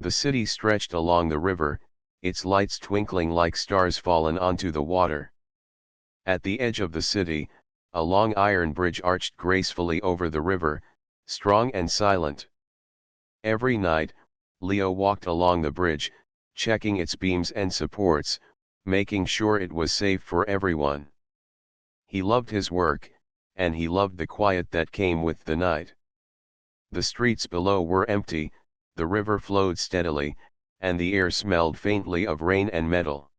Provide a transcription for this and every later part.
The city stretched along the river, its lights twinkling like stars fallen onto the water. At the edge of the city, a long iron bridge arched gracefully over the river, strong and silent. Every night, Leo walked along the bridge, checking its beams and supports, making sure it was safe for everyone. He loved his work, and he loved the quiet that came with the night. The streets below were empty, the river flowed steadily, and the air smelled faintly of rain and metal.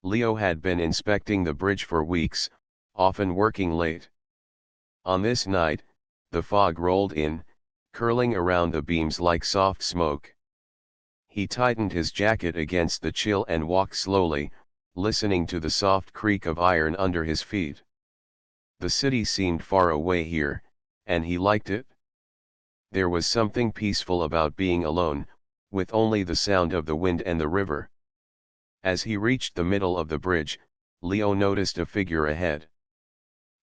Leo had been inspecting the bridge for weeks, often working late. On this night, the fog rolled in, curling around the beams like soft smoke. He tightened his jacket against the chill and walked slowly, listening to the soft creak of iron under his feet. The city seemed far away here, and he liked it. There was something peaceful about being alone, with only the sound of the wind and the river. As he reached the middle of the bridge, Leo noticed a figure ahead.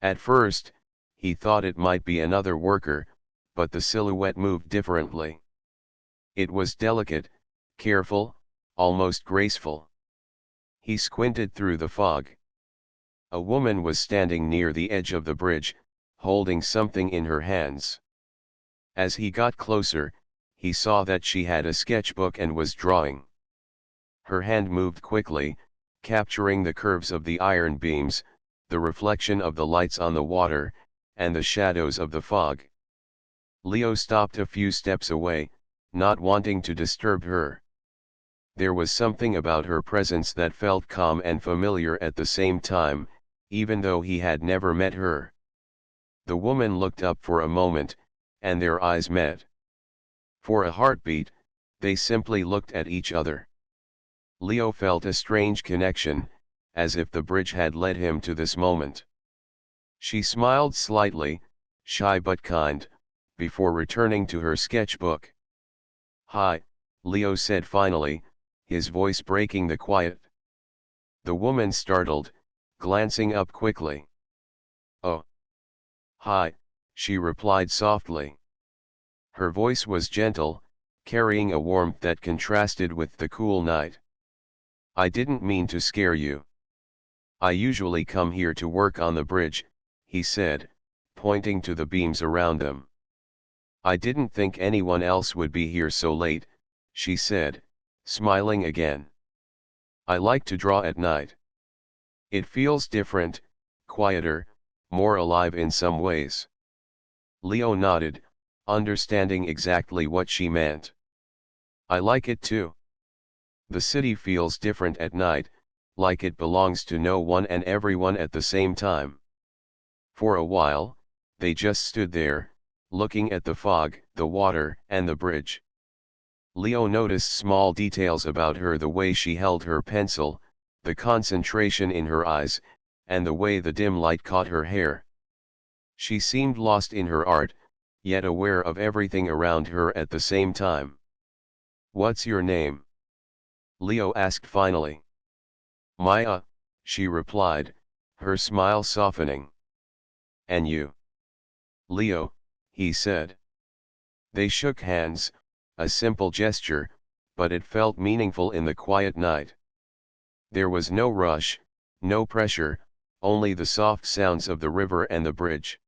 At first, he thought it might be another worker, but the silhouette moved differently. It was delicate, careful, almost graceful. He squinted through the fog. A woman was standing near the edge of the bridge, holding something in her hands. As he got closer, he saw that she had a sketchbook and was drawing. Her hand moved quickly, capturing the curves of the iron beams, the reflection of the lights on the water, and the shadows of the fog. Leo stopped a few steps away, not wanting to disturb her. There was something about her presence that felt calm and familiar at the same time, even though he had never met her. The woman looked up for a moment, and their eyes met. For a heartbeat, they simply looked at each other. Leo felt a strange connection, as if the bridge had led him to this moment. She smiled slightly, shy but kind, before returning to her sketchbook. "Hi," Leo said finally, his voice breaking the quiet. The woman startled, glancing up quickly. "Oh. Hi," she replied softly. Her voice was gentle, carrying a warmth that contrasted with the cool night. "I didn't mean to scare you. I usually come here to work on the bridge," he said, pointing to the beams around them. "I didn't think anyone else would be here so late," she said, smiling again. "I like to draw at night. It feels different, quieter, more alive in some ways." Leo nodded, understanding exactly what she meant. "I like it too. The city feels different at night, like it belongs to no one and everyone at the same time." For a while, they just stood there, looking at the fog, the water, and the bridge. Leo noticed small details about her: the way she held her pencil, the concentration in her eyes, and the way the dim light caught her hair. She seemed lost in her art, yet aware of everything around her at the same time. "What's your name?" Leo asked finally. "Maya," she replied, her smile softening. "And you?" "Leo," he said. They shook hands, a simple gesture, but it felt meaningful in the quiet night. There was no rush, no pressure, only the soft sounds of the river and the bridge.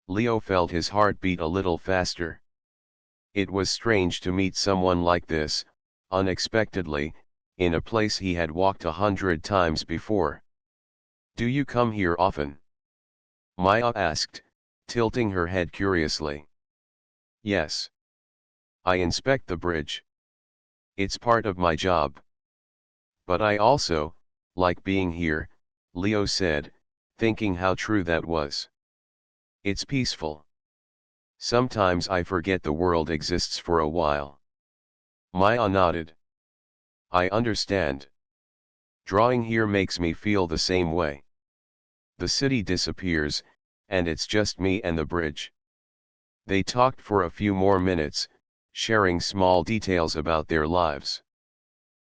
Leo felt his heart beat a little faster. It was strange to meet someone like this, unexpectedly, in a place he had walked 100 times before. "Do you come here often?" Maya asked, tilting her head curiously. "Yes. I inspect the bridge. It's part of my job. But I also like being here," Leo said, thinking how true that was. "It's peaceful. Sometimes I forget the world exists for a while." Maya nodded. "I understand. Drawing here makes me feel the same way. The city disappears, and it's just me and the bridge." They talked for a few more minutes, sharing small details about their lives.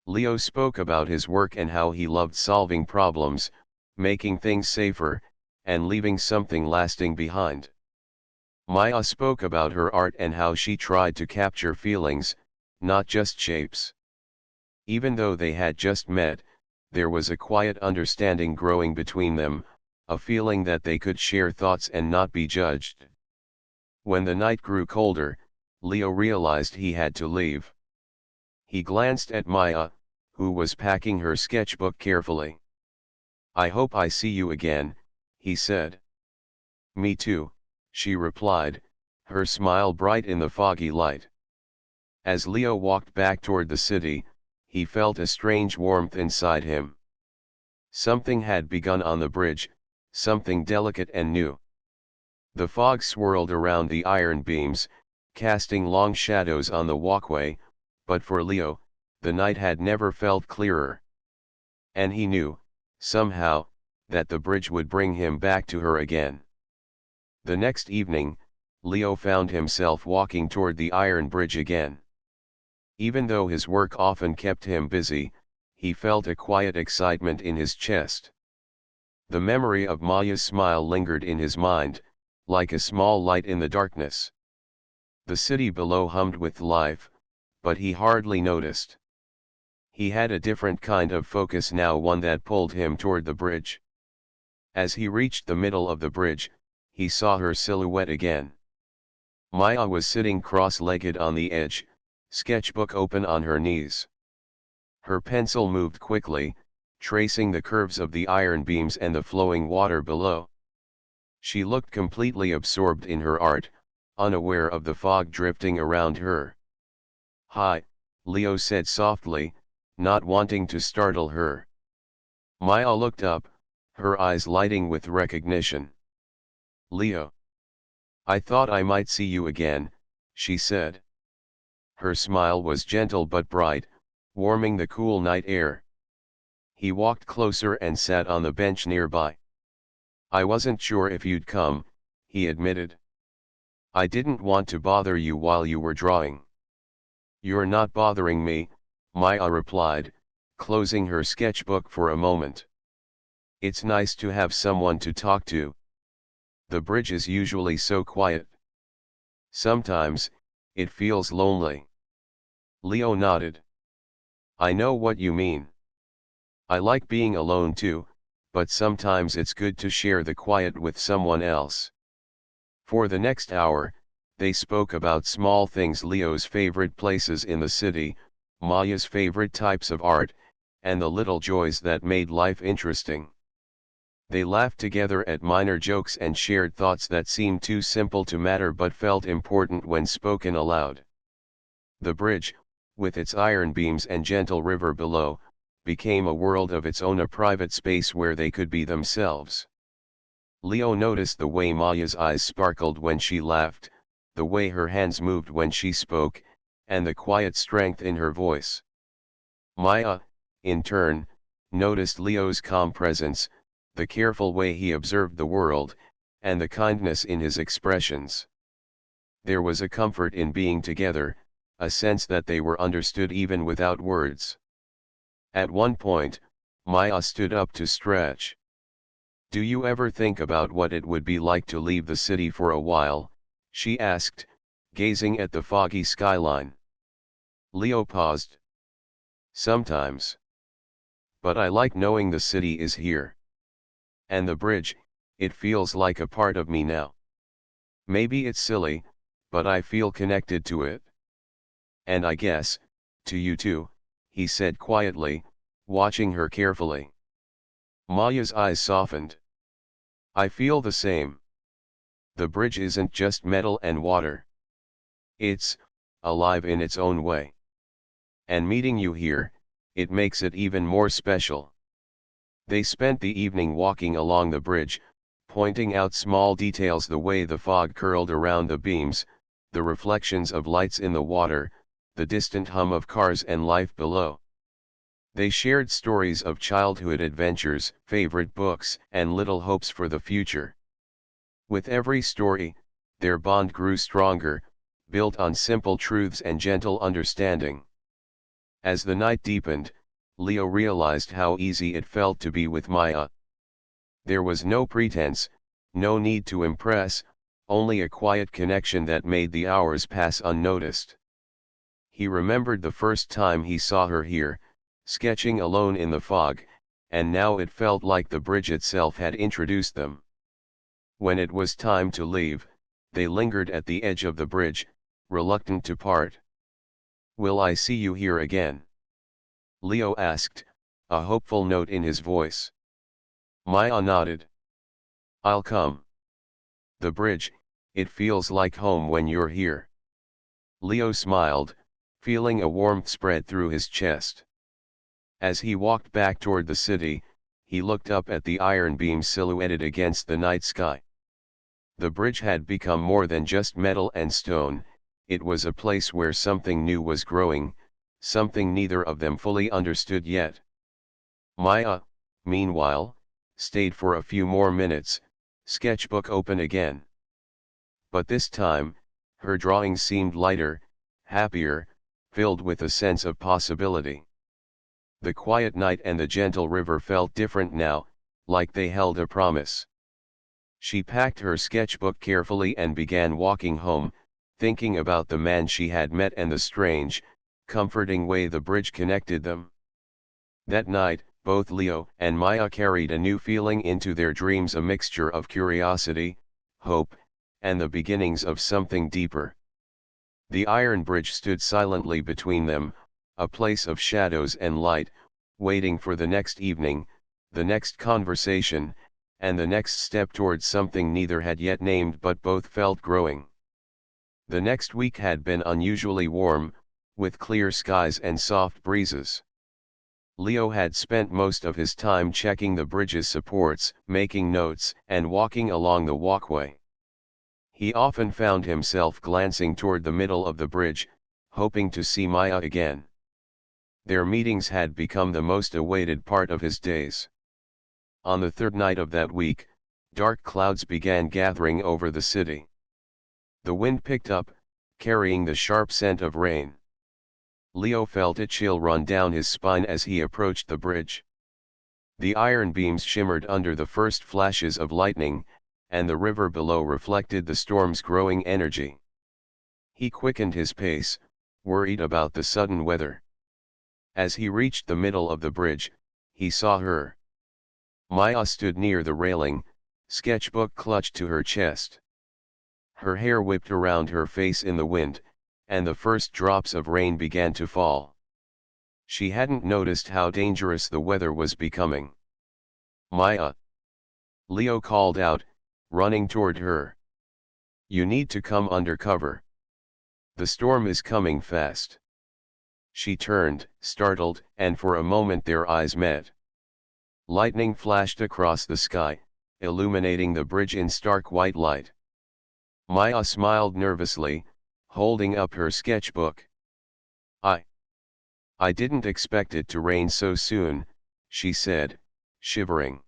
Leo spoke about his work and how he loved solving problems, making things safer, and leaving something lasting behind. Maya spoke about her art and how she tried to capture feelings, not just shapes. Even though they had just met, there was a quiet understanding growing between them, a feeling that they could share thoughts and not be judged. When the night grew colder, Leo realized he had to leave. He glanced at Maya, who was packing her sketchbook carefully. "I hope I see you again," he said. "Me too," she replied, her smile bright in the foggy light. As Leo walked back toward the city, he felt a strange warmth inside him. Something had begun on the bridge, something delicate and new. The fog swirled around the iron beams, casting long shadows on the walkway, but for Leo, the night had never felt clearer. And he knew, somehow, that the bridge would bring him back to her again. The next evening, Leo found himself walking toward the iron bridge again. Even though his work often kept him busy, he felt a quiet excitement in his chest. The memory of Maya's smile lingered in his mind, like a small light in the darkness. The city below hummed with life, but he hardly noticed. He had a different kind of focus now, one that pulled him toward the bridge. As he reached the middle of the bridge, he saw her silhouette again. Maya was sitting cross-legged on the edge, sketchbook open on her knees. Her pencil moved quickly, tracing the curves of the iron beams and the flowing water below. She looked completely absorbed in her art, unaware of the fog drifting around her. "Hi," Leo said softly, not wanting to startle her. Maya looked up, her eyes lighting with recognition. "Leo. I thought I might see you again," she said. Her smile was gentle but bright, warming the cool night air. He walked closer and sat on the bench nearby. "I wasn't sure if you'd come," he admitted. "I didn't want to bother you while you were drawing." "You're not bothering me," Maya replied, closing her sketchbook for a moment. "It's nice to have someone to talk to. The bridge is usually so quiet. Sometimes, it feels lonely." Leo nodded. "I know what you mean. I like being alone too, but sometimes it's good to share the quiet with someone else." For the next hour, they spoke about small things: Leo's favorite places in the city, Maya's favorite types of art, and the little joys that made life interesting. They laughed together at minor jokes and shared thoughts that seemed too simple to matter but felt important when spoken aloud. The bridge, with its iron beams and gentle river below, became a world of its own, a private space where they could be themselves. Leo noticed the way Maya's eyes sparkled when she laughed, the way her hands moved when she spoke, and the quiet strength in her voice. Maya, in turn, noticed Leo's calm presence, the careful way he observed the world, and the kindness in his expressions. There was a comfort in being together, a sense that they were understood even without words. At one point, Maya stood up to stretch. "Do you ever think about what it would be like to leave the city for a while?" she asked, gazing at the foggy skyline. Leo paused. "Sometimes. But I like knowing the city is here. And the bridge, it feels like a part of me now. Maybe it's silly, but I feel connected to it. And I guess, to you too," he said quietly, watching her carefully. Maya's eyes softened. "I feel the same. The bridge isn't just metal and water. It's alive in its own way. And meeting you here, it makes it even more special." They spent the evening walking along the bridge, pointing out small details: the way the fog curled around the beams, the reflections of lights in the water, the distant hum of cars and life below. They shared stories of childhood adventures, favorite books, and little hopes for the future. With every story, their bond grew stronger, built on simple truths and gentle understanding. As the night deepened, Leo realized how easy it felt to be with Maya. There was no pretense, no need to impress, only a quiet connection that made the hours pass unnoticed. He remembered the first time he saw her here, sketching alone in the fog, and now it felt like the bridge itself had introduced them. When it was time to leave, they lingered at the edge of the bridge, reluctant to part. "Will I see you here again?" Leo asked, a hopeful note in his voice. Maya nodded. "I'll come. The bridge, it feels like home when you're here." Leo smiled, feeling a warmth spread through his chest. As he walked back toward the city, he looked up at the iron beams silhouetted against the night sky. The bridge had become more than just metal and stone, it was a place where something new was growing, something neither of them fully understood yet. Maya, meanwhile, stayed for a few more minutes, sketchbook open again. But this time, her drawings seemed lighter, happier, filled with a sense of possibility. The quiet night and the gentle river felt different now, like they held a promise. She packed her sketchbook carefully and began walking home, thinking about the man she had met and the strange, comforting way the bridge connected them. That night, both Leo and Maya carried a new feeling into their dreams, a mixture of curiosity, hope, and the beginnings of something deeper. The iron bridge stood silently between them, a place of shadows and light, waiting for the next evening, the next conversation, and the next step towards something neither had yet named but both felt growing. The next week had been unusually warm, with clear skies and soft breezes. Leo had spent most of his time checking the bridge's supports, making notes, and walking along the walkway. He often found himself glancing toward the middle of the bridge, hoping to see Maya again. Their meetings had become the most awaited part of his days. On the third night of that week, dark clouds began gathering over the city. The wind picked up, carrying the sharp scent of rain. Leo felt a chill run down his spine as he approached the bridge. The iron beams shimmered under the first flashes of lightning, and the river below reflected the storm's growing energy. He quickened his pace, worried about the sudden weather. As he reached the middle of the bridge, he saw her. Maya stood near the railing, sketchbook clutched to her chest. Her hair whipped around her face in the wind, and the first drops of rain began to fall. She hadn't noticed how dangerous the weather was becoming. "Maya!" Leo called out, running toward her. "You need to come under cover. The storm is coming fast." She turned, startled, and for a moment their eyes met. Lightning flashed across the sky, illuminating the bridge in stark white light. Maya smiled nervously, holding up her sketchbook. I didn't expect it to rain so soon," she said, shivering.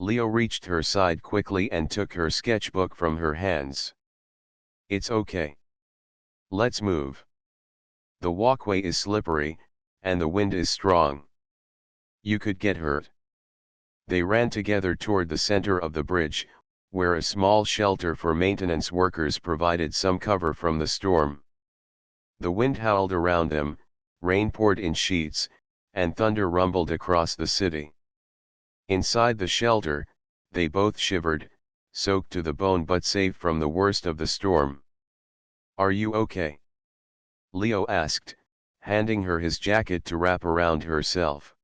Leo reached her side quickly and took her sketchbook from her hands. "It's okay. Let's move. The walkway is slippery, and the wind is strong. You could get hurt." They ran together toward the center of the bridge, where a small shelter for maintenance workers provided some cover from the storm. The wind howled around them, rain poured in sheets, and thunder rumbled across the city. Inside the shelter, they both shivered, soaked to the bone but safe from the worst of the storm. "Are you okay?" Leo asked, handing her his jacket to wrap around herself.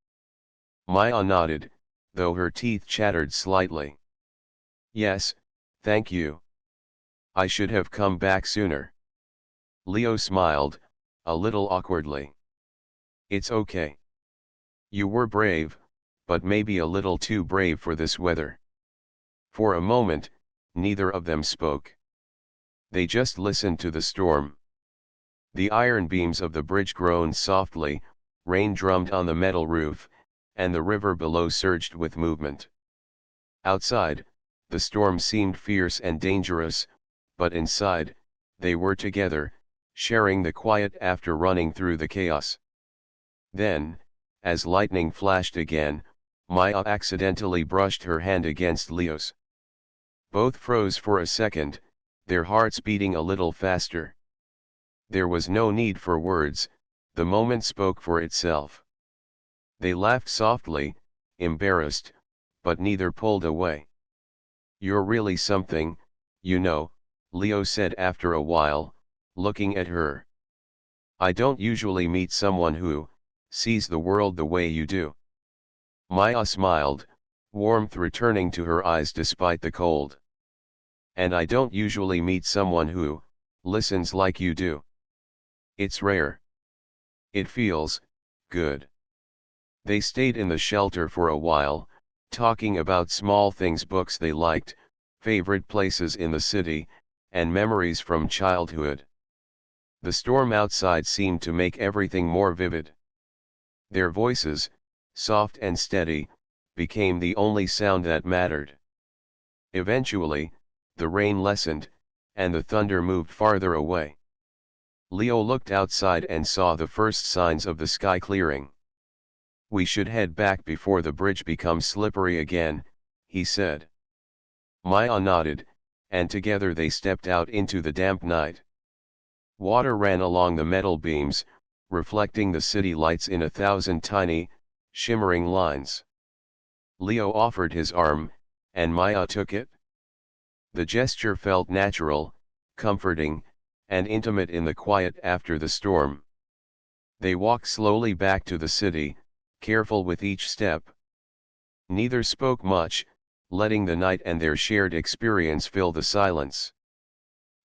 Maya nodded, though her teeth chattered slightly. "Yes, thank you. I should have come back sooner." Leo smiled, a little awkwardly. "It's okay. You were brave, but maybe a little too brave for this weather." For a moment, neither of them spoke. They just listened to the storm. The iron beams of the bridge groaned softly, rain drummed on the metal roof, and the river below surged with movement. Outside, the storm seemed fierce and dangerous, but inside, they were together, sharing the quiet after running through the chaos. Then, as lightning flashed again, Maya accidentally brushed her hand against Leo's. Both froze for a second, their hearts beating a little faster. There was no need for words, the moment spoke for itself. They laughed softly, embarrassed, but neither pulled away. "You're really something, you know," Leo said after a while, looking at her. "I don't usually meet someone who sees the world the way you do." Maya smiled, warmth returning to her eyes despite the cold. "And I don't usually meet someone who listens like you do. It's rare. It feels good." They stayed in the shelter for a while, talking about small things, books they liked, favorite places in the city, and memories from childhood. The storm outside seemed to make everything more vivid. Their voices, soft and steady, became the only sound that mattered. Eventually, the rain lessened, and the thunder moved farther away. Leo looked outside and saw the first signs of the sky clearing. "We should head back before the bridge becomes slippery again," he said. Maya nodded, and together they stepped out into the damp night. Water ran along the metal beams, reflecting the city lights in 1,000 tiny, shimmering lines. Leo offered his arm, and Maya took it. The gesture felt natural, comforting, and intimate in the quiet after the storm. They walked slowly back to the city, careful with each step. Neither spoke much, letting the night and their shared experience fill the silence.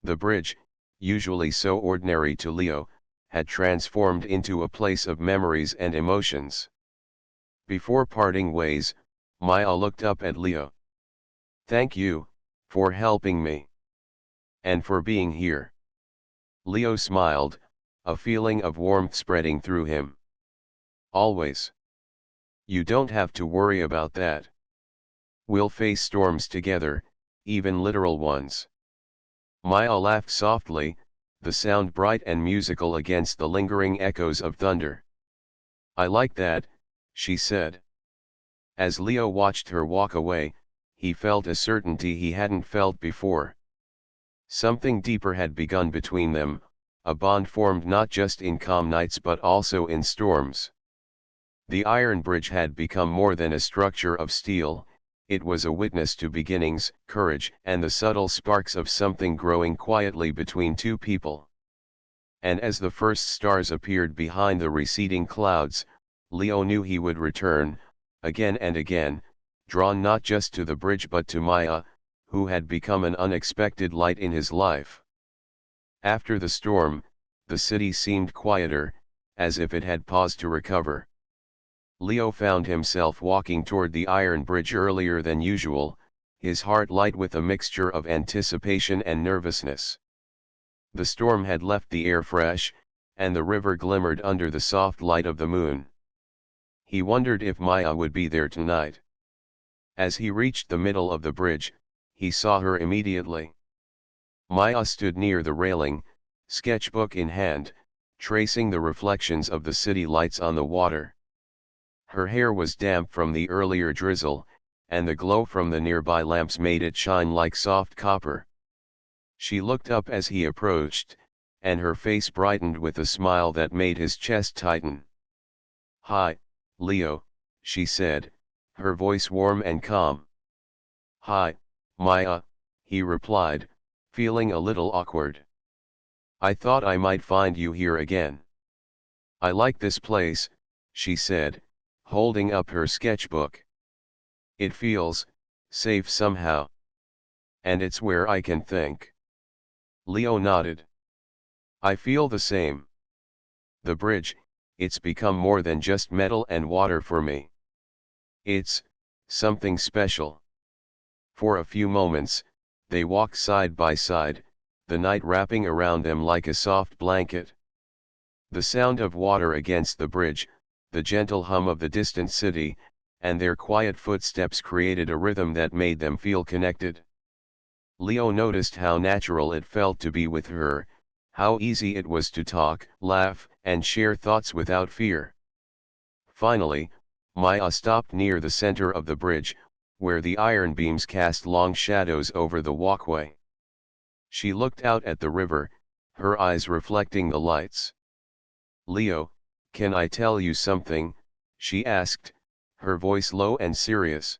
The bridge, usually so ordinary to Leo, had transformed into a place of memories and emotions. Before parting ways, Maya looked up at Leo. "Thank you, for helping me. And for being here." Leo smiled, a feeling of warmth spreading through him. "Always. You don't have to worry about that. We'll face storms together, even literal ones." Maya laughed softly, the sound bright and musical against the lingering echoes of thunder. "I like that," she said. As Leo watched her walk away, he felt a certainty he hadn't felt before. Something deeper had begun between them, a bond formed not just in calm nights but also in storms. The iron bridge had become more than a structure of steel, it was a witness to beginnings, courage, and the subtle sparks of something growing quietly between two people. And as the first stars appeared behind the receding clouds, Leo knew he would return, again and again, drawn not just to the bridge but to Maya, who had become an unexpected light in his life. After the storm, the city seemed quieter, as if it had paused to recover. Leo found himself walking toward the iron bridge earlier than usual, his heart light with a mixture of anticipation and nervousness. The storm had left the air fresh, and the river glimmered under the soft light of the moon. He wondered if Maya would be there tonight. As he reached the middle of the bridge, he saw her immediately. Maya stood near the railing, sketchbook in hand, tracing the reflections of the city lights on the water. Her hair was damp from the earlier drizzle, and the glow from the nearby lamps made it shine like soft copper. She looked up as he approached, and her face brightened with a smile that made his chest tighten. "Hi, Leo," she said, her voice warm and calm. "Hi, Maya," he replied, feeling a little awkward. "I thought I might find you here again." "I like this place," she said, holding up her sketchbook. "It feels safe somehow. And it's where I can think." Leo nodded. "I feel the same. The bridge, it's become more than just metal and water for me. It's something special." For a few moments, they walked side by side, the night wrapping around them like a soft blanket. The sound of water against the bridge, the gentle hum of the distant city, and their quiet footsteps created a rhythm that made them feel connected. Leo noticed how natural it felt to be with her, how easy it was to talk, laugh, and share thoughts without fear. Finally, Maya stopped near the center of the bridge, where the iron beams cast long shadows over the walkway. She looked out at the river, her eyes reflecting the lights. "Leo, can I tell you something?" she asked, her voice low and serious.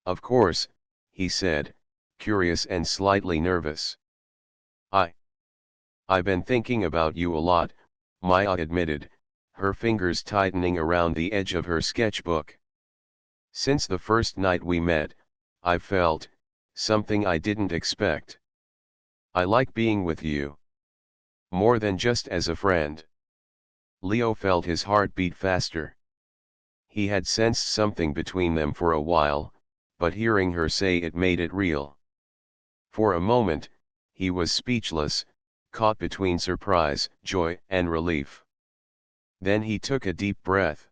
"Of course," he said, curious and slightly nervous. I I've been thinking about you a lot," Maya admitted, her fingers tightening around the edge of her sketchbook. "Since the first night we met, I've felt something I didn't expect. I like being with you. More than just as a friend." Leo felt his heart beat faster. He had sensed something between them for a while, but hearing her say it made it real. For a moment, he was speechless, caught between surprise, joy, and relief. Then he took a deep breath.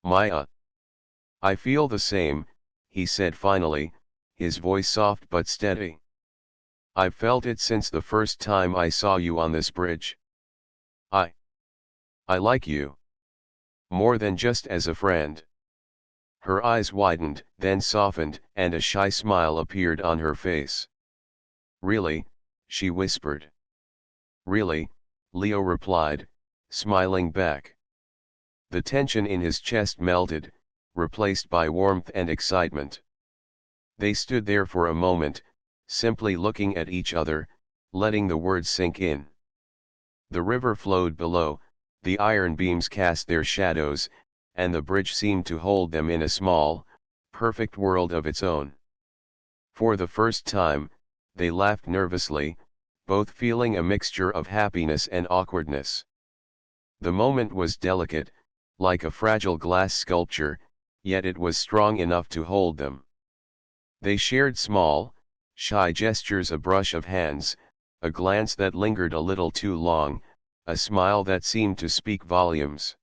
"Maya. I feel the same," he said finally, his voice soft but steady. "I've felt it since the first time I saw you on this bridge. I like you. More than just as a friend." Her eyes widened, then softened, and a shy smile appeared on her face. "Really?" she whispered. "Really," Leo replied, smiling back. The tension in his chest melted, replaced by warmth and excitement. They stood there for a moment, simply looking at each other, letting the words sink in. The river flowed below, the iron beams cast their shadows, and the bridge seemed to hold them in a small, perfect world of its own. For the first time, they laughed nervously, both feeling a mixture of happiness and awkwardness. The moment was delicate, like a fragile glass sculpture, yet it was strong enough to hold them. They shared small, shy gestures, a brush of hands, a glance that lingered a little too long, a smile that seemed to speak volumes.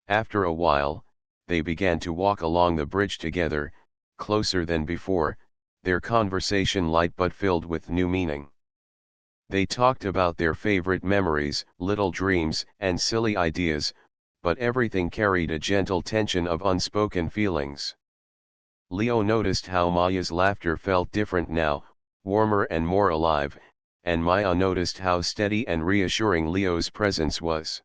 After a while, they began to walk along the bridge together, closer than before, their conversation light but filled with new meaning. They talked about their favorite memories, little dreams, and silly ideas, but everything carried a gentle tension of unspoken feelings. Leo noticed how Maya's laughter felt different now, warmer and more alive, and Maya noticed how steady and reassuring Leo's presence was.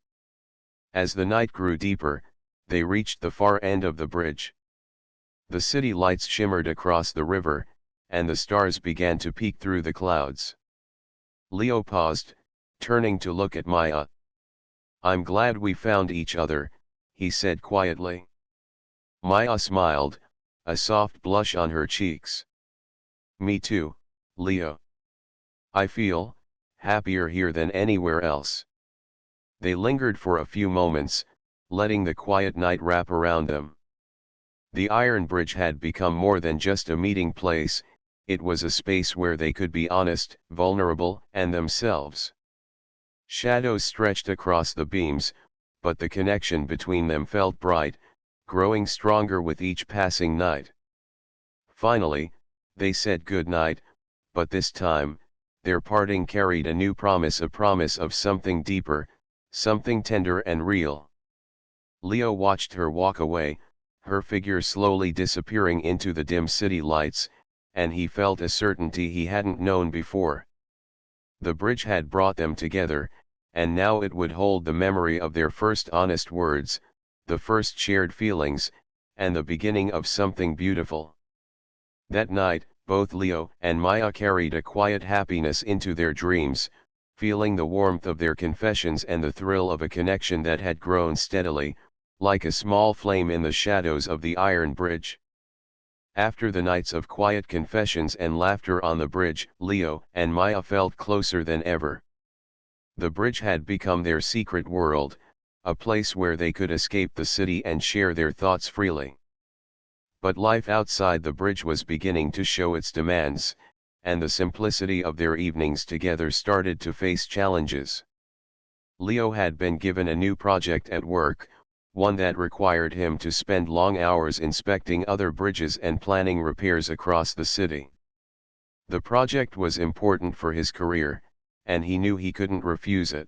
As the night grew deeper, they reached the far end of the bridge. The city lights shimmered across the river, and the stars began to peek through the clouds. Leo paused, turning to look at Maya. "I'm glad we found each other," he said quietly. Maya smiled, a soft blush on her cheeks. "Me too, Leo. I feel happier here than anywhere else." They lingered for a few moments, letting the quiet night wrap around them. The iron bridge had become more than just a meeting place, it was a space where they could be honest, vulnerable, and themselves. Shadows stretched across the beams, but the connection between them felt bright, growing stronger with each passing night. Finally, they said good night, but this time, their parting carried a new promise, a promise of something deeper, something tender and real. Leo watched her walk away, her figure slowly disappearing into the dim city lights, and he felt a certainty he hadn't known before. The bridge had brought them together, and now it would hold the memory of their first honest words, the first shared feelings, and the beginning of something beautiful. That night, both Leo and Maya carried a quiet happiness into their dreams, feeling the warmth of their confessions and the thrill of a connection that had grown steadily, like a small flame in the shadows of the iron bridge. After the nights of quiet confessions and laughter on the bridge, Leo and Maya felt closer than ever. The bridge had become their secret world, a place where they could escape the city and share their thoughts freely. But life outside the bridge was beginning to show its demands, and the simplicity of their evenings together started to face challenges. Leo had been given a new project at work, one that required him to spend long hours inspecting other bridges and planning repairs across the city. The project was important for his career, and he knew he couldn't refuse it.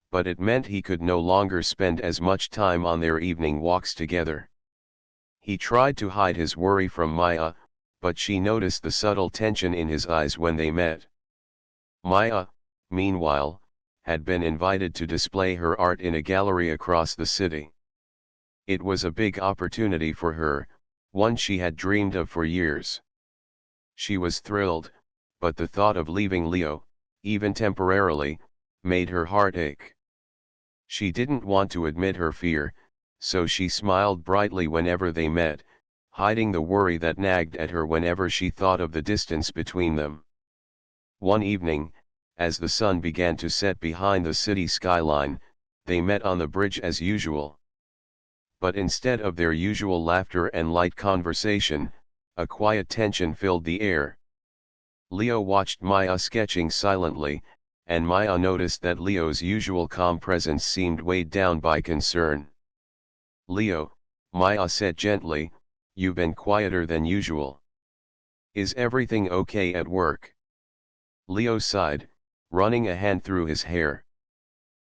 But it meant he could no longer spend as much time on their evening walks together. He tried to hide his worry from Maya, but she noticed the subtle tension in his eyes when they met. "Maya, meanwhile, had been invited to display her art in a gallery across the city. It was a big opportunity for her, one she had dreamed of for years. She was thrilled, but the thought of leaving Leo, even temporarily, made her heart ache. She didn't want to admit her fear, so she smiled brightly whenever they met, hiding the worry that nagged at her whenever she thought of the distance between them. One evening, as the sun began to set behind the city skyline, they met on the bridge as usual. But instead of their usual laughter and light conversation, a quiet tension filled the air. Leo watched Maya sketching silently, and Maya noticed that Leo's usual calm presence seemed weighed down by concern. "Leo," Maya said gently, "you've been quieter than usual. Is everything okay at work?" Leo sighed, running a hand through his hair.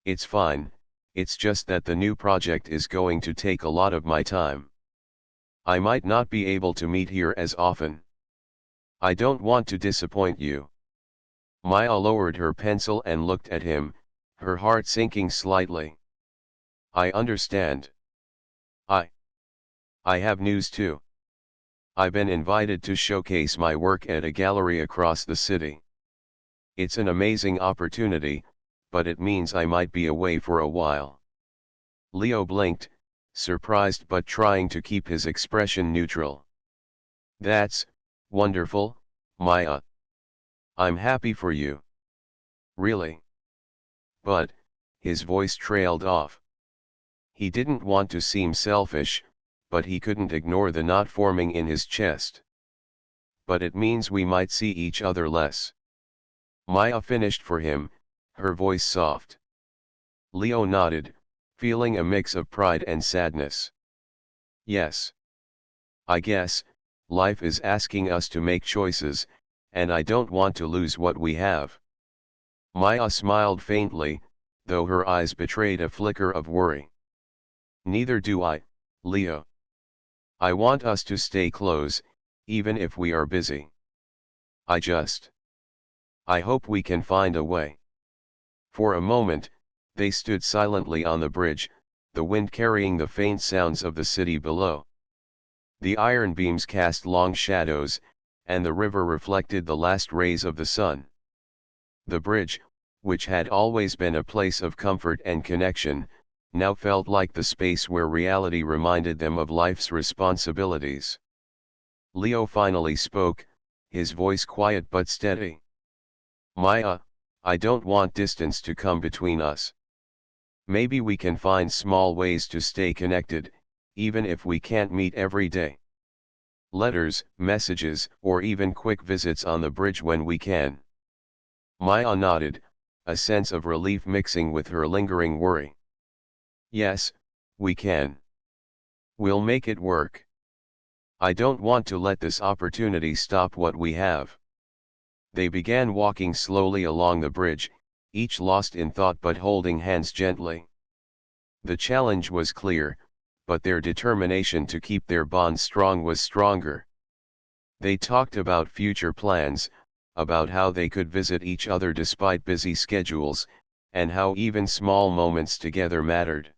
"It's fine, it's just that the new project is going to take a lot of my time. I might not be able to meet here as often. I don't want to disappoint you." Maya lowered her pencil and looked at him, her heart sinking slightly. "I understand. I have news too. I've been invited to showcase my work at a gallery across the city. It's an amazing opportunity, but it means I might be away for a while." Leo blinked, surprised but trying to keep his expression neutral. "That's wonderful, Maya. I'm happy for you." "Really?" "But," his voice trailed off. He didn't want to seem selfish, but he couldn't ignore the knot forming in his chest. "But it means we might see each other less." Maya finished for him, her voice soft. Leo nodded, feeling a mix of pride and sadness. "Yes. I guess, life is asking us to make choices, and I don't want to lose what we have." Maya smiled faintly, though her eyes betrayed a flicker of worry. "Neither do I, Leo. I want us to stay close, even if we are busy. I hope we can find a way." For a moment, they stood silently on the bridge, the wind carrying the faint sounds of the city below. The iron beams cast long shadows, and the river reflected the last rays of the sun. The bridge, which had always been a place of comfort and connection, now felt like the space where reality reminded them of life's responsibilities. Leo finally spoke, his voice quiet but steady. "Maya, I don't want distance to come between us. Maybe we can find small ways to stay connected, even if we can't meet every day. Letters, messages, or even quick visits on the bridge when we can." Maya nodded, a sense of relief mixing with her lingering worry. "Yes, we can. We'll make it work. I don't want to let this opportunity stop what we have." They began walking slowly along the bridge, each lost in thought but holding hands gently. The challenge was clear, but their determination to keep their bond strong was stronger. They talked about future plans, about how they could visit each other despite busy schedules, and how even small moments together mattered.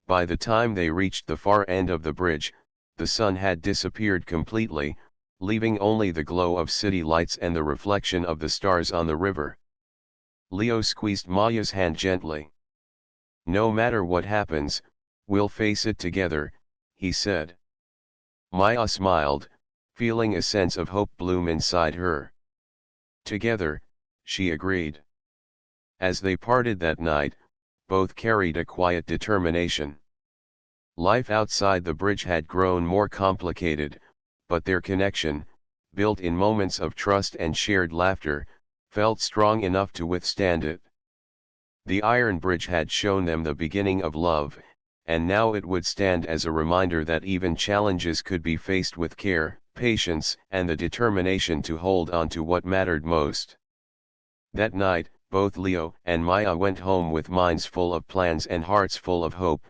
By the time they reached the far end of the bridge, the sun had disappeared completely, leaving only the glow of city lights and the reflection of the stars on the river. Leo squeezed Maya's hand gently. "No matter what happens, we'll face it together," he said. Maya smiled, feeling a sense of hope bloom inside her. "Together," she agreed. As they parted that night, both carried a quiet determination. Life outside the bridge had grown more complicated, but their connection, built in moments of trust and shared laughter, felt strong enough to withstand it. The iron bridge had shown them the beginning of love, and now it would stand as a reminder that even challenges could be faced with care, patience, and the determination to hold on to what mattered most. That night, both Leo and Maya went home with minds full of plans and hearts full of hope,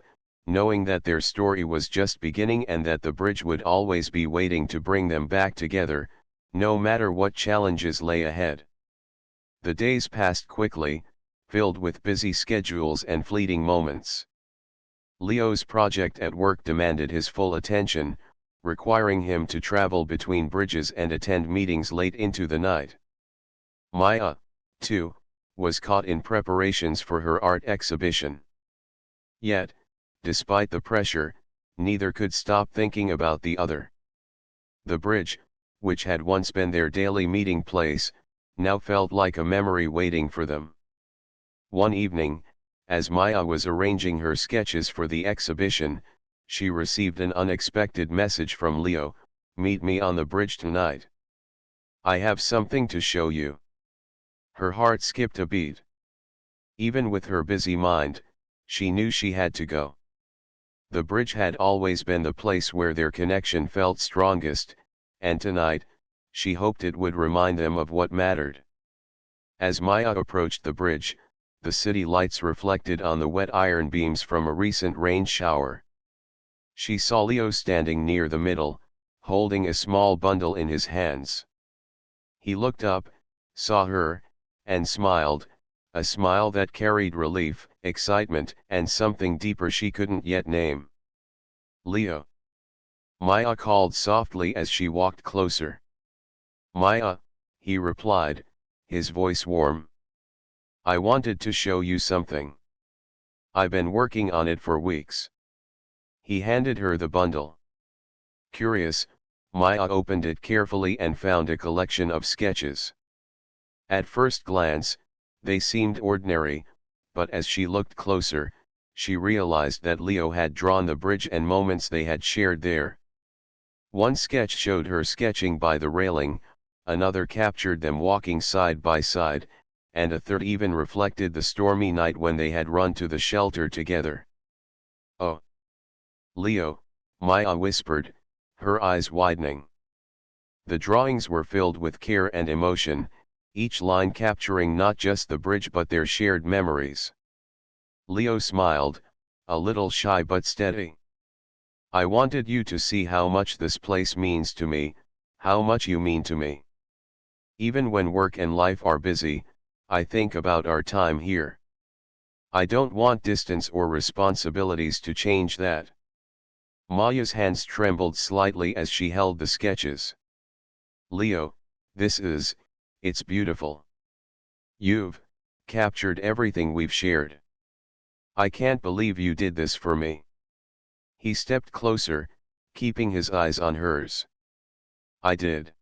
knowing that their story was just beginning and that the bridge would always be waiting to bring them back together, no matter what challenges lay ahead. The days passed quickly, filled with busy schedules and fleeting moments. Leo's project at work demanded his full attention, requiring him to travel between bridges and attend meetings late into the night. Maya, too, was caught in preparations for her art exhibition. Yet, despite the pressure, neither could stop thinking about the other. The bridge, which had once been their daily meeting place, now felt like a memory waiting for them. One evening, as Maya was arranging her sketches for the exhibition, she received an unexpected message from Leo: "Meet me on the bridge tonight. I have something to show you." Her heart skipped a beat. Even with her busy mind, she knew she had to go. The bridge had always been the place where their connection felt strongest, and tonight, she hoped it would remind them of what mattered. As Maya approached the bridge, the city lights reflected on the wet iron beams from a recent rain shower. She saw Leo standing near the middle, holding a small bundle in his hands. He looked up, saw her, and smiled, a smile that carried relief, excitement, and something deeper she couldn't yet name. "Leo," Maya called softly as she walked closer. "Maya," he replied, his voice warm. "I wanted to show you something. I've been working on it for weeks." He handed her the bundle. Curious, Maya opened it carefully and found a collection of sketches. At first glance, they seemed ordinary, but as she looked closer, she realized that Leo had drawn the bridge and moments they had shared there. One sketch showed her sketching by the railing, another captured them walking side by side, and a third even reflected the stormy night when they had run to the shelter together. "Oh, Leo," Maya whispered, her eyes widening. The drawings were filled with care and emotion, each line capturing not just the bridge but their shared memories. Leo smiled, a little shy but steady. "I wanted you to see how much this place means to me, how much you mean to me. Even when work and life are busy, I think about our time here. I don't want distance or responsibilities to change that." Maya's hands trembled slightly as she held the sketches. "Leo, it's beautiful. You've captured everything we've shared. I can't believe you did this for me." He stepped closer, keeping his eyes on hers. "I did.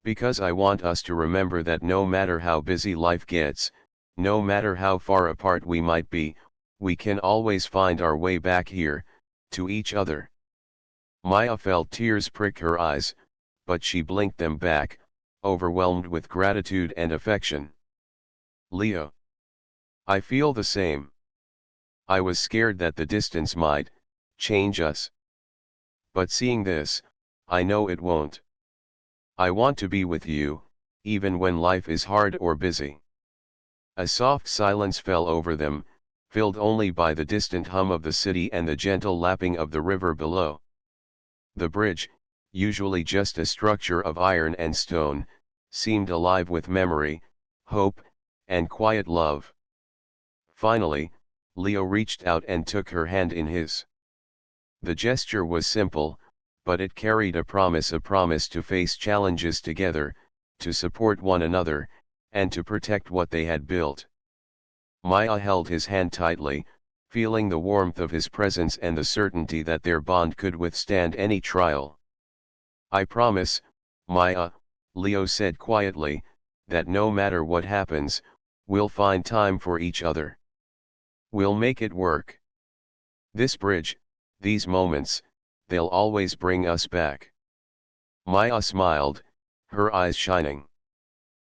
Because I want us to remember that no matter how busy life gets, no matter how far apart we might be, we can always find our way back here, to each other." Maya felt tears prick her eyes, but she blinked them back, overwhelmed with gratitude and affection. "Leo, I feel the same. I was scared that the distance might change us. But seeing this, I know it won't. I want to be with you, even when life is hard or busy." A soft silence fell over them, filled only by the distant hum of the city and the gentle lapping of the river below. The bridge, usually just a structure of iron and stone, seemed alive with memory, hope, and quiet love. Finally, Leo reached out and took her hand in his. The gesture was simple, but it carried a promise to face challenges together, to support one another, and to protect what they had built. Maya held his hand tightly, feeling the warmth of his presence and the certainty that their bond could withstand any trial. "I promise, Maya," Leo said quietly, "that no matter what happens, we'll find time for each other. We'll make it work. This bridge, these moments, they'll always bring us back." Maya smiled, her eyes shining.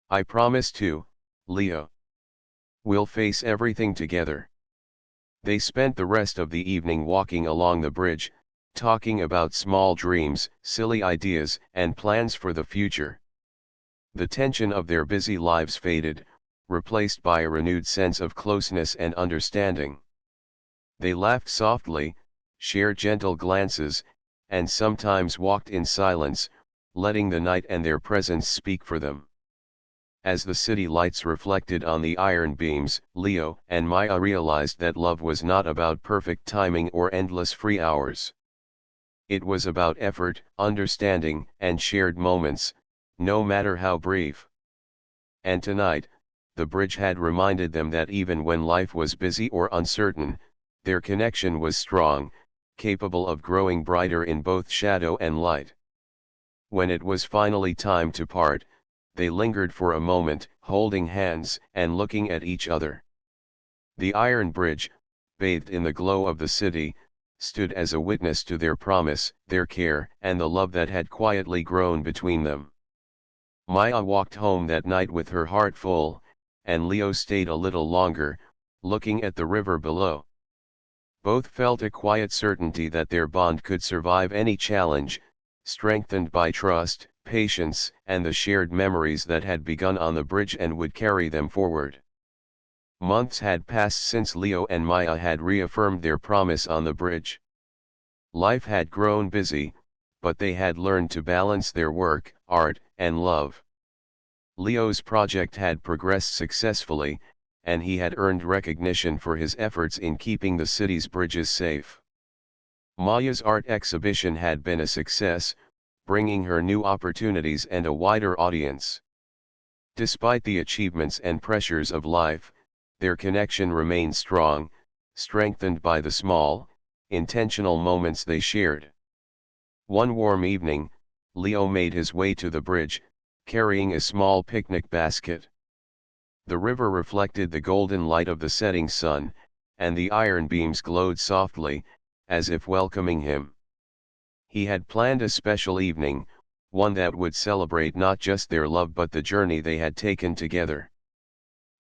"I promise too, Leo. We'll face everything together." They spent the rest of the evening walking along the bridge, talking about small dreams, silly ideas, and plans for the future. The tension of their busy lives faded, replaced by a renewed sense of closeness and understanding. They laughed softly, shared gentle glances, and sometimes walked in silence, letting the night and their presence speak for them. As the city lights reflected on the iron beams, Leo and Maya realized that love was not about perfect timing or endless free hours. It was about effort, understanding, and shared moments, no matter how brief. And tonight, the bridge had reminded them that even when life was busy or uncertain, their connection was strong, capable of growing brighter in both shadow and light. When it was finally time to part, they lingered for a moment, holding hands and looking at each other. The iron bridge, bathed in the glow of the city, stood as a witness to their promise, their care, and the love that had quietly grown between them. Maya walked home that night with her heart full, and Leo stayed a little longer, looking at the river below. Both felt a quiet certainty that their bond could survive any challenge, strengthened by trust, patience, and the shared memories that had begun on the bridge and would carry them forward. Months had passed since Leo and Maya had reaffirmed their promise on the bridge. Life had grown busy, but they had learned to balance their work, art, and love. Leo's project had progressed successfully, and he had earned recognition for his efforts in keeping the city's bridges safe. Maya's art exhibition had been a success, bringing her new opportunities and a wider audience. Despite the achievements and pressures of life, their connection remained strong, strengthened by the small, intentional moments they shared. One warm evening, Leo made his way to the bridge, carrying a small picnic basket. The river reflected the golden light of the setting sun, and the iron beams glowed softly, as if welcoming him. He had planned a special evening, one that would celebrate not just their love but the journey they had taken together.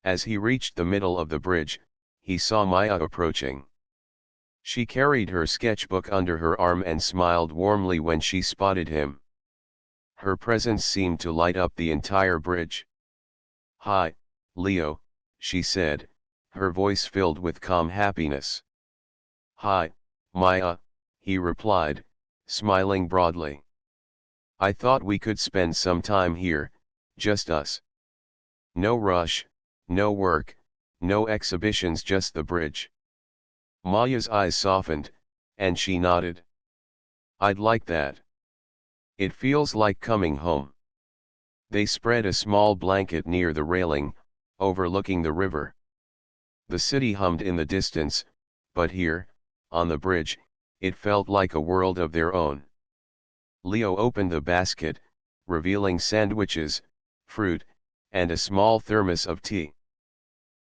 As he reached the middle of the bridge, he saw Maya approaching. She carried her sketchbook under her arm and smiled warmly when she spotted him. Her presence seemed to light up the entire bridge. "Hi, Leo," she said, her voice filled with calm happiness. "Hi, Maya," he replied, smiling broadly. "I thought we could spend some time here, just us. No rush, no work, no exhibitions, just the bridge." Maya's eyes softened, and she nodded. "I'd like that. It feels like coming home." They spread a small blanket near the railing, overlooking the river. The city hummed in the distance, but here, on the bridge, it felt like a world of their own. Leo opened the basket, revealing sandwiches, fruit, and a small thermos of tea.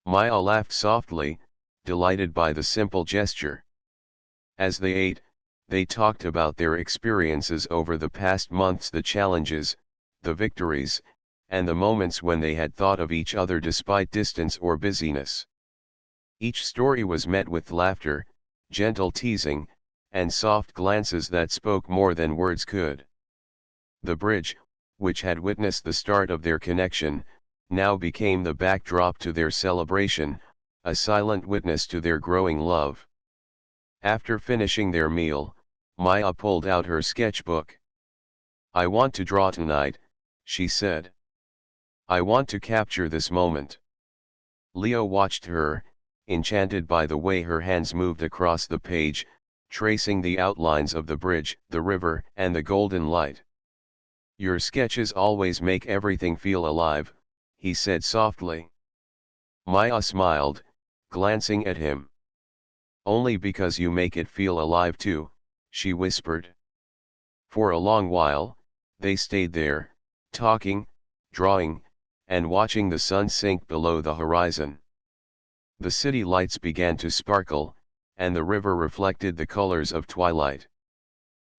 Maya laughed softly, delighted by the simple gesture. As they ate, they talked about their experiences over the past months, the challenges, the victories, and the moments when they had thought of each other despite distance or busyness. Each story was met with laughter, gentle teasing, and soft glances that spoke more than words could. The bridge, which had witnessed the start of their connection, now became the backdrop to their celebration, a silent witness to their growing love. After finishing their meal, Maya pulled out her sketchbook. "I want to draw tonight," she said. "I want to capture this moment." Leo watched her, enchanted by the way her hands moved across the page, tracing the outlines of the bridge, the river, and the golden light. "Your sketches always make everything feel alive," he said softly. Maya smiled, glancing at him. "Only because you make it feel alive too," she whispered. For a long while, they stayed there, talking, drawing, and watching the sun sink below the horizon. The city lights began to sparkle, and the river reflected the colors of twilight.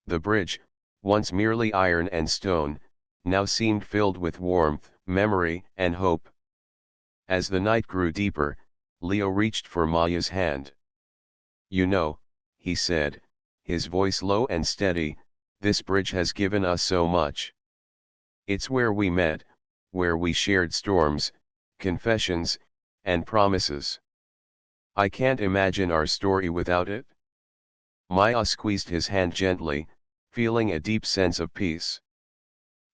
The bridge, once merely iron and stone, now seemed filled with warmth, memory, and hope. As the night grew deeper, Leo reached for Maya's hand. "You know," he said, his voice low and steady, "this bridge has given us so much. It's where we met, where we shared storms, confessions, and promises. I can't imagine our story without it." Maya squeezed his hand gently, feeling a deep sense of peace.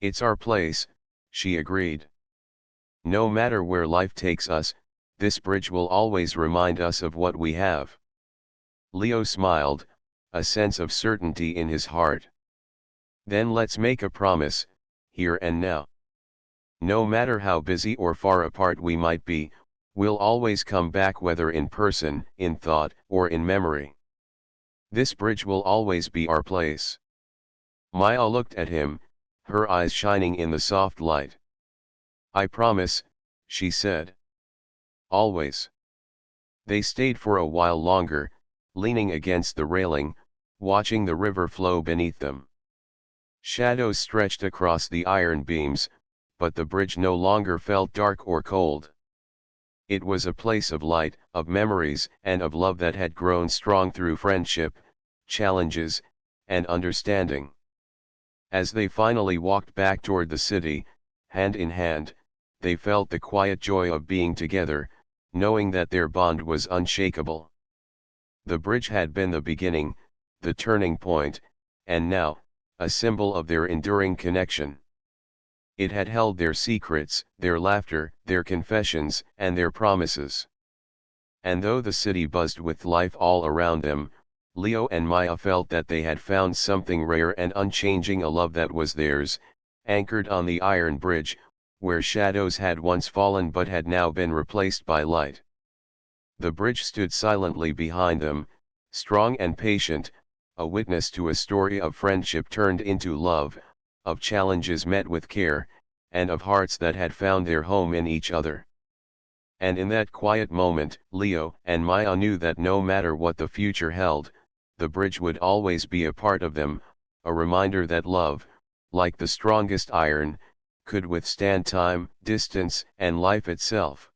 "It's our place," she agreed. No matter where life takes us, this bridge will always remind us of what we have. Leo smiled, a sense of certainty in his heart. Then let's make a promise, here and now. No matter how busy or far apart we might be, we'll always come back, whether in person, in thought, or in memory. This bridge will always be our place. Maya looked at him, her eyes shining in the soft light. I promise, she said. Always. They stayed for a while longer, leaning against the railing, watching the river flow beneath them. Shadows stretched across the iron beams, but the bridge no longer felt dark or cold. It was a place of light, of memories, and of love that had grown strong through friendship, challenges, and understanding. As they finally walked back toward the city, hand in hand, they felt the quiet joy of being together, knowing that their bond was unshakable. The bridge had been the beginning, the turning point, and now, a symbol of their enduring connection. It had held their secrets, their laughter, their confessions, and their promises. And though the city buzzed with life all around them, Leo and Maya felt that they had found something rare and unchanging, a love that was theirs, anchored on the iron bridge, where shadows had once fallen but had now been replaced by light. The bridge stood silently behind them, strong and patient, a witness to a story of friendship turned into love, of challenges met with care, and of hearts that had found their home in each other. And in that quiet moment, Leo and Maya knew that no matter what the future held, the bridge would always be a part of them, a reminder that love, like the strongest iron, could withstand time, distance, and life itself.